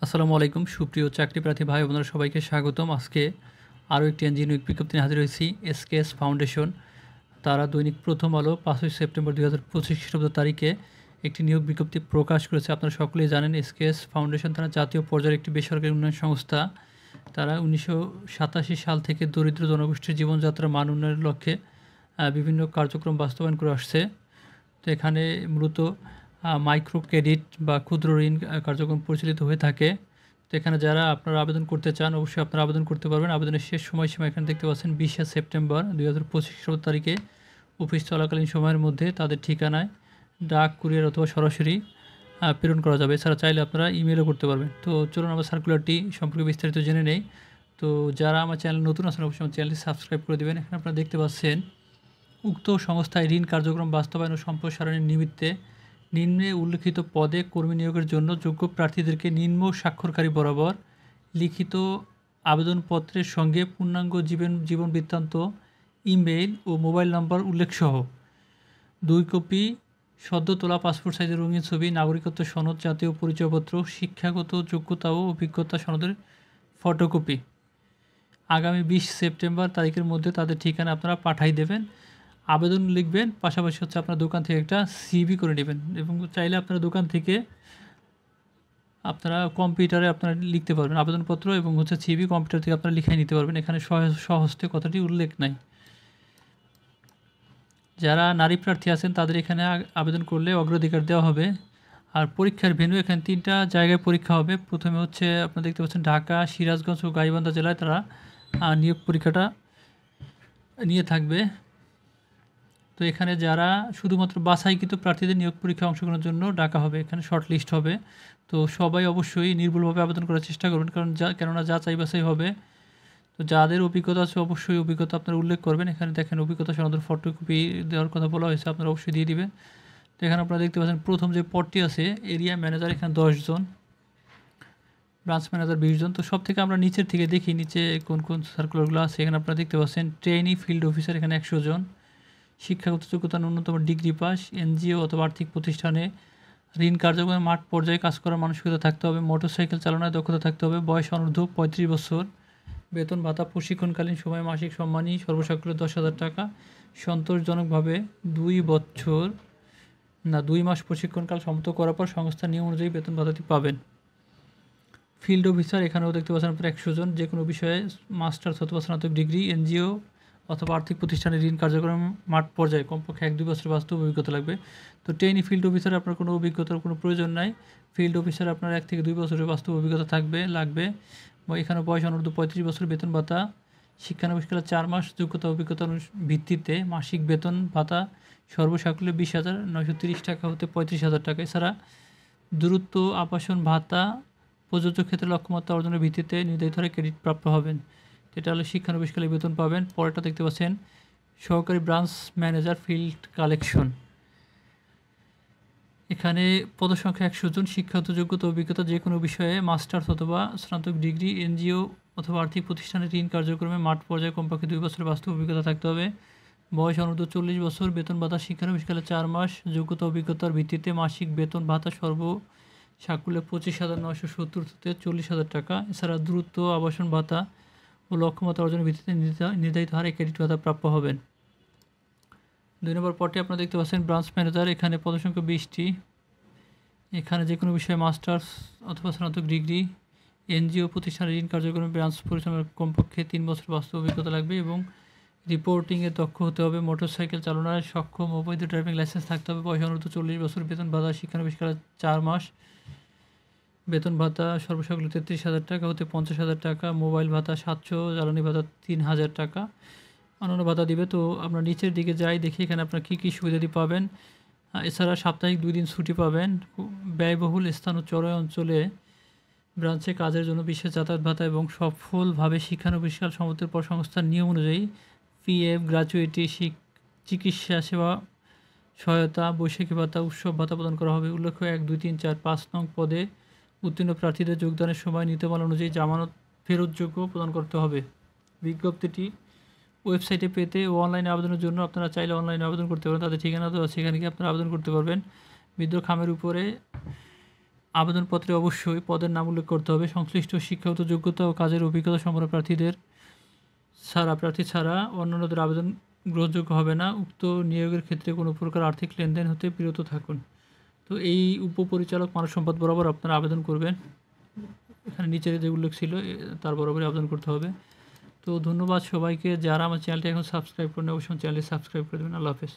আসসালামু আলাইকুম সুপ্রিয় চাকরি প্রার্থী ভাই বোনেরা সবাইকে স্বাগতম। আজকে আরও একটি এনজিও বিজ্ঞপ্তি নিয়ে হাজির হয়েছি। এসকেএস ফাউন্ডেশন তারা দৈনিক প্রথম আলো 5ই সেপ্টেম্বর 2025 খ্রিস্টাব্দ তারিখে একটি নিয়োগ বিজ্ঞপ্তি প্রকাশ করেছে। আপনারা সকলেই জানেন এসকেএস ফাউন্ডেশন তারা জাতীয় পর্যায়ের একটি বেসরকারি উন্নয়ন সংস্থা। তারা 1987 সাল থেকে দরিদ্র জনগোষ্ঠীর জীবনযাত্রার মান উন্নয়নের লক্ষ্যে বিভিন্ন কার্যক্রম বাস্তবায়ন করে আসছে। তো এখানে মূলত মাইক্রো ক্রেডিট বা ক্ষুদ্র ঋণ কার্যক্রম পরিচালিত হয়ে থাকে। তো এখানে যারা আপনারা আবেদন করতে চান অবশ্যই আপনারা আবেদন করতে পারবেন। আবেদনের শেষ সময়সীমা এখানে দেখতে পাচ্ছেন 20 সেপ্টেম্বর 2025 তারিখে অফিস চলাকালীন সময়ের মধ্যে তাদের ঠিকানায় ডাক, কুরিয়ার অথবা সরাসরি প্রেরণ করা যাবে। এছাড়া চাইলে আপনারা ইমেলও করতে পারবেন। তো চলুন আমরা সার্কুলারটি সম্পর্কে বিস্তারিত জেনে নেই। তো যারা আমার চ্যানেল নতুন আছেন অবশ্যই আমার চ্যানেলটি সাবস্ক্রাইব করে দেবেন। এখানে আপনারা দেখতে পাচ্ছেন উক্ত সংস্থায় ঋণ কার্যক্রম বাস্তবায়ন ও সম্প্রসারণের নিমিত্তে নিম্নে উল্লিখিত পদে কর্মী নিয়োগের জন্য যোগ্য প্রার্থীদেরকে নিম্ন স্বাক্ষরকারী বরাবর লিখিত আবেদনপত্রের সঙ্গে পূর্ণাঙ্গ জীবন বৃত্তান্ত, ইমেইল ও মোবাইল নম্বর উল্লেখসহ 2 কপি সদ্য তোলা পাসপোর্ট সাইজের রঙিন ছবি, নাগরিকত্ব সনদ, জাতীয় পরিচয়পত্র, শিক্ষাগত যোগ্যতা ও অভিজ্ঞতা সনদের ফটোকপি আগামী 20 সেপ্টেম্বর তারিখের মধ্যে তাদের ঠিকানা আপনারা পাঠাই দেবেন। আবেদন লিখবেন, পাশাপাশি হচ্ছে আপনার দোকান থেকে একটা সিভি করে নেবেন এবং চাইলে আপনারা দোকান থেকে আপনারা কম্পিউটারে আপনারা লিখতে পারবেন আবেদনপত্র এবং হচ্ছে সিভি কম্পিউটার থেকে আপনারা লিখে নিতে পারবেন। এখানে স্বহস্তে কথাটি উল্লেখ নাই। যারা নারী প্রার্থী আছেন তাদের এখানে আবেদন করলে অগ্রাধিকার দেওয়া হবে। আর পরীক্ষার ভেন্যু এখানে 3টা জায়গায় পরীক্ষা হবে। প্রথমে হচ্ছে আপনারা দেখতে পাচ্ছেন ঢাকা, সিরাজগঞ্জ ও গাইবান্ধা জেলায় তারা নিয়োগ পরীক্ষাটা নিয়ে থাকবে। তো এখানে যারা শুধুমাত্র বাছাইকৃত প্রার্থীদের নিয়োগ পরীক্ষায় অংশগ্রহণের জন্য ডাকা হবে, এখানে শর্ট লিস্ট হবে। তো সবাই অবশ্যই নির্ভুলভাবে আবেদন করার চেষ্টা করবেন, কেননা যাচাই বাছাই হবে। তো যাদের অভিজ্ঞতা আছে অবশ্যই অভিজ্ঞতা আপনারা উল্লেখ করবেন। এখানে দেখেন অভিজ্ঞতা সনদের ফটোকপি দেওয়ার কথা বলা হয়েছে, আপনারা অবশ্যই দিয়ে দিবেন। তো এখানে আপনারা দেখতে পাচ্ছেন প্রথম যে পদটি আছে এরিয়া ম্যানেজার, এখানে 10 জন, ব্রাঞ্চ ম্যানেজার 20 জন। তো সব থেকে আমরা নিচের থেকে দেখি নিচে কোন কোন সার্কুলারগুলো আছে। এখানে আপনারা দেখতে পাচ্ছেন ট্রেনি ফিল্ড অফিসার, এখানে 100 জন, শিক্ষাগত যোগ্যতা ন্যূনতম ডিগ্রি পাস, এনজিও অথবা আর্থিক প্রতিষ্ঠানে ঋণ কার্যক্রমে মাঠ পর্যায়ে কাজ করার মানসিকতা থাকতে হবে, মোটরসাইকেল চালনায় দক্ষতা থাকতে হবে, বয়স অনূর্ধ্ব 35 বছর, বেতন ভাতা প্রশিক্ষণকালীন সময়ে মাসিক সম্মানী সর্বসাকুল্যে 10,000 টাকা, সন্তোষজনকভাবে 2 মাস প্রশিক্ষণকাল সমাপ্ত করার পর সংস্থার নিয়ম অনুযায়ী বেতন ভাতাটি পাবেন। ফিল্ড অফিসার এখানেও দেখতে পাচ্ছেন আপনারা 100 জন, যে কোনো বিষয়ে মাস্টার্স অথবা স্নাতক ডিগ্রি, এনজিও অথবা আর্থিক প্রতিষ্ঠানে ঋণ কার্যক্রম মাঠ পর্যায়ে কমপক্ষে 1-2 বছর বাস্তব অভিজ্ঞতা লাগবে। তো ট্রেনি ফিল্ড অফিসার আপনার কোনো অভিজ্ঞতার কোনো প্রয়োজন নাই। ফিল্ড অফিসার আপনার 1 থেকে 2 বছরের বাস্তব অভিজ্ঞতা লাগবে। এখানে বয়স অনূর্ধ্ব 35 বছর, বেতন ভাতা শিক্ষানবিশকালে 4 মাস, যোগ্যতা অভিজ্ঞতার ভিত্তিতে মাসিক বেতন ভাতা সর্বসাকুল্যে 20,930 টাকা হতে 35,000 টাকা। এছাড়া দূরত্ব আবাসন ভাতা প্রযোজ্য ক্ষেত্রে লক্ষ্যমাত্রা অর্জনের ভিত্তিতে নির্ধারিত হারে ক্রেডিট প্রাপ্ত হবেন। এটা হলো শিক্ষানবিশকালে বেতন পাবেন। পরেরটা দেখতে পাচ্ছেন সহকারী ব্রাঞ্চ ম্যানেজার ফিল্ড কালেকশন, এখানে পদসংখ্যা 100 জন, শিক্ষাগত যোগ্যতা অভিজ্ঞতা যে কোনো বিষয়ে মাস্টার্স অথবা স্নাতক ডিগ্রি, এনজিও অথবা আর্থিক প্রতিষ্ঠানে ঋণ কার্যক্রমে মাঠ পর্যায়ে কমপক্ষে 2 বছরের বাস্তব অভিজ্ঞতা থাকতে হবে, বয়স অনূর্ধ্ব 40 বছর, বেতন ভাতা শিক্ষানবিশকালে 4 মাস, যোগ্যতা অভিজ্ঞতার ভিত্তিতে মাসিক বেতন ভাতা সর্বসাকুল্যে 25,970 থেকে 40,000 টাকা। এছাড়া দ্রুত আবাসন ভাতা ও লক্ষ্যমাত্রা অর্জনের ভিত্তিতে নির্ধারিত হারে ক্রেডিট ভাতা প্রাপ্য হবেন। 2 নম্বর পদটি আপনারা দেখতে পাচ্ছেন ব্রাঞ্চ ম্যানেজার, এখানে পদসংখ্যা 20টি। এখানে যে কোনো বিষয়ে মাস্টার্স অথবা স্নাতক ডিগ্রি, এনজিও প্রতিষ্ঠানের ঋণ কার্যক্রমে ব্রাঞ্চ পরিচালনার কমপক্ষে 3 বছর বাস্তব অভিজ্ঞতা লাগবে এবং রিপোর্টিংয়ে দক্ষ হতে হবে, মোটরসাইকেল চালনায় সক্ষম, অবৈধ ড্রাইভিং লাইসেন্স থাকতে হবে, বয়স অনূর্ধ্ব 40 বছর, বেতন ভাতা শিক্ষানবিশকালে 4 মাস, বেতন ভাতা সর্বসাকুল্যে 33,000 টাকা হতে 50,000 টাকা, মোবাইল ভাতা 700, জ্বালানি ভাতা 3,000 টাকা, অন্যান্য ভাতা দিবে। তো আমরা নিচের দিকে যাই, দেখি এখানে আপনারা কী কী সুবিধাদি পাবেন। এছাড়া সাপ্তাহিক 2 দিন ছুটি পাবেন, ব্যয়বহুল স্থান ও চর অঞ্চলে ব্রাঞ্চে কাজের জন্য বিশেষ যাতায়াত ভাতা এবং সফলভাবে শিক্ষানবিশকাল সমাপ্তির পর সংস্থার নিয়ম অনুযায়ী পিএফ, গ্র্যাচুইটি, চিকিৎসা সেবা সহায়তা, বৈশাখী ভাতা, উৎসব ভাতা প্রদান করা হবে। উল্লেখ্য 1, 2, 3, 4, 5 নং পদে উত্তীর্ণ প্রার্থীদের যোগদানের সময় নীতিমালা অনুযায়ী জামানত ফেরতযোগ্য প্রদান করতে হবে। বিজ্ঞপ্তিটি ওয়েবসাইটে পেতে ও অনলাইনে আবেদনের জন্য আপনারা চাইলে অনলাইনে আবেদন করতে পারেন। তাদের ঠিকানা দেওয়া আছে, এখানে গিয়ে আপনারা আবেদন করতে পারবেন। বিদ্যুৎ খামের উপরে আবেদনপত্রে অবশ্যই পদের নাম উল্লেখ করতে হবে। সংশ্লিষ্ট শিক্ষাগত যোগ্যতা ও কাজের অভিজ্ঞতা সম্পন্ন প্রার্থী ছাড়া অন্যান্যদের আবেদন গ্রহণযোগ্য হবে না। উক্ত নিয়োগের ক্ষেত্রে কোনো প্রকার আর্থিক লেনদেন হতে বিরত থাকুন। তো এই উপপরিচালক মানব সম্পদ বরাবর আপনারা আবেদন করবেন। এখানে নিচে যে উল্লেখ ছিল তার বরাবরই আবেদন করতে হবে। তো ধন্যবাদ সবাইকে। যারা আমার চ্যানেলটি এখন সাবস্ক্রাইব করেন অবশ্যই চ্যানেলটি সাবস্ক্রাইব করে দেবেন। আল্লাহ হাফেজ।